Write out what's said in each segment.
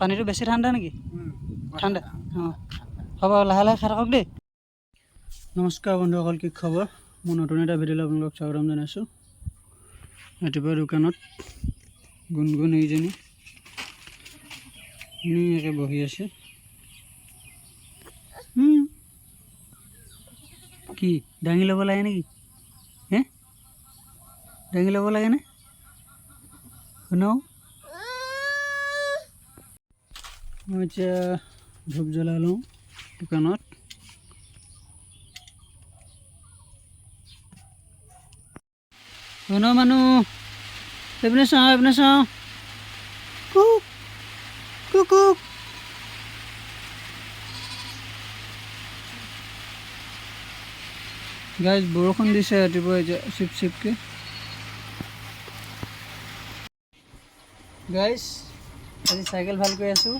পানীটো বেছি ঠাণ্ডা নেকি? ঠাণ্ডা অঁ হ'ব, লাহে লাহে খাই থাকক দেই। নমস্কাৰ বন্ধুসকল, কি খবৰ? মোৰ নতুন এটা ভিডিঅ'লৈ আপোনালোকক স্বাগতম জনাইছোঁ। ৰাতিপুৱা দোকানত গুণগুণ এইজনী ধুনীয়াকৈ বহি আছে। কি দাঙি ল'ব লাগে নেকি? হে দাঙি ল'ব লাগেনে? শুনো, মই এতিয়া ধূপ জ্বলাই লওঁ দোকানত। শুনো মানুহ, এইপিনে চাওঁ, এইপিনে চাওঁ। Cook cook cook. গাইজ বৰষুণ দিছে ৰাতিপুৱা এতিয়া চিপ চিপকৈ। গাইজ আজি চাইকেল ভাল কৰি আছোঁ।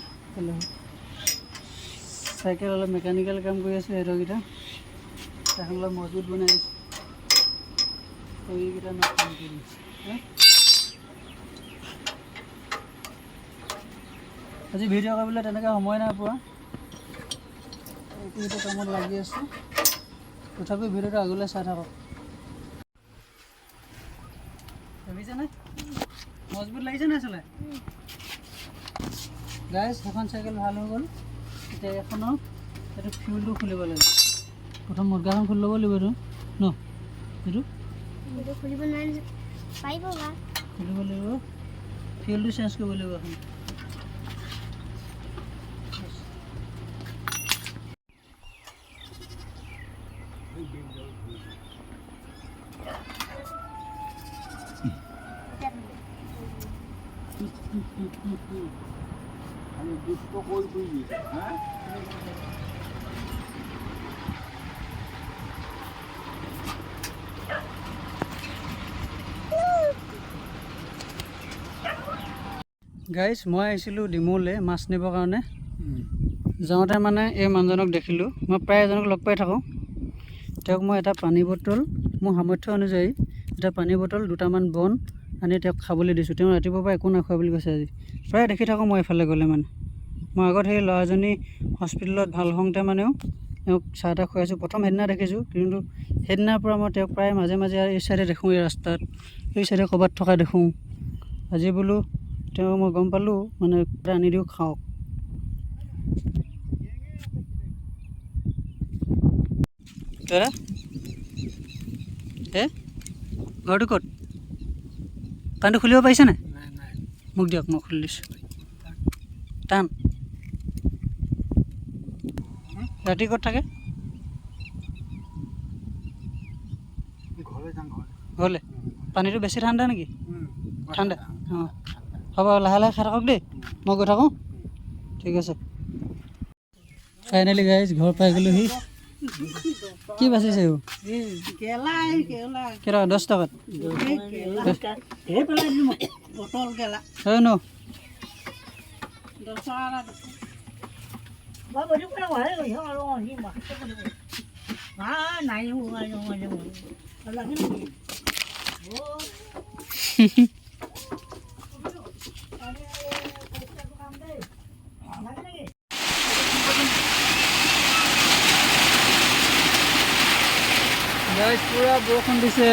চাইকেল অলপ মেকানিকেল কাম কৰি আছোঁ। সিহঁতৰকেইটা এখন অলপ মজবুত বনাই দিছোঁ। এইকেইটা কাম কৰি দিছোঁ। আজি ভিডিঅ' কৰিবলৈ তেনেকৈ সময় নাই পোৱা, এইটো কামত লাগি আছোঁ। তথাপিও ভিডিঅ'টো আগলৈ চাই থাকক। ভাবিছেনে মজবুত লাগিছে নাই চলাই? গাইজ সেইখন চাইকেল ভাল হৈ গ'ল। এতিয়া এখনৰ এইটো ফিউলটো খুলিব লাগে। প্ৰথম মুদ্ৰাখন খুলি ল'ব লাগিব এইটো ন, এইটো খুলিব লাগিব। ফিউলটো চেঞ্জ কৰিব লাগিব এখন। গাইজ মই আহিছিলোঁ ডিমৌলৈ মাছ নিবৰ কাৰণে। যাওঁতে মানে এই মানুহজনক দেখিলোঁ। মই প্ৰায় এজনক লগ পাই থাকোঁ। তেওঁক মই এটা পানী বটল, মোৰ সামৰ্থ্য অনুযায়ী এটা পানী বটল, দুটামান বন আনি তেওঁক খাবলৈ দিছোঁ। তেওঁ ৰাতিপুৱাৰ পৰা একো নাখোৱা বুলি কৈছে। আজি প্ৰায় দেখি থাকোঁ মই এইফালে গ'লে মানে। মই আগত সেই ল'ৰাজনী হস্পিটেলত ভাল হওঁতে মানেও তেওঁক চাহ তাহ খুৱাইছোঁ। প্ৰথম সেইদিনা দেখিছোঁ, কিন্তু সেইদিনাৰ পৰা মই তেওঁক প্ৰায় মাজে মাজে এই চাইডে দেখোঁ, এই ৰাস্তাত এই চাইডে ক'ৰবাত থকা দেখোঁ। আজি বোলো তেওঁ মই গম পালোঁ মানে আনি দিওঁ খাওক। দাদা ঘৰটো ক'ত? পানীটো খুলিব পাৰিছে নাই? মোক দিয়ক, মই খুলি দিছোঁ। টান ৰাতি ক'ত থাকে? ঘৰলৈ। পানীটো বেছি ঠাণ্ডা নেকি? ঠাণ্ডা অঁ হ'ব, লাহে লাহে খাই থাকক দেই, মই গৈ থাকোঁ। ঠিক আছে। ফাইনেলি গাইজ ঘৰ পাই গ'লোহি। কি বাচিছে এইবোৰ? কেইটকা? 10 টকাত হয় ন? গাইজ পুৰা বৰষুণ দিছে।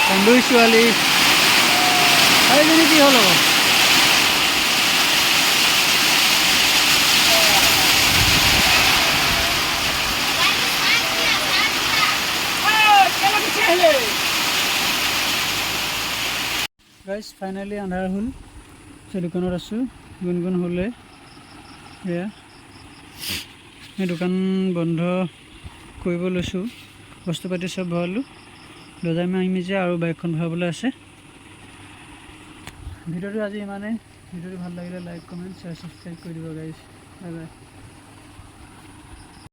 কান্দুই ছোৱালী এইজনী কি হ'ল আকৌ? গাইজ ফাইনেলি আন্ধাৰ হ'ল। সেই দোকানত আছোঁ, গুণগুণ হ'লে এয়া এই দোকান বন্ধ কৰিব লৈছোঁ। বস্তু পাতি চব ভৰালোঁ, দৰ্জা মাৰি যে আৰু বাইকখন ভৰাবলৈ আছে। ভিডিঅ'টো আজি ইমানেই। ভিডিঅ'টো ভাল লাগিলে লাইক, কমেণ্ট, শ্বেয়াৰ, ছাবস্ক্ৰাইব কৰি দিব গাইজ। Bye bye.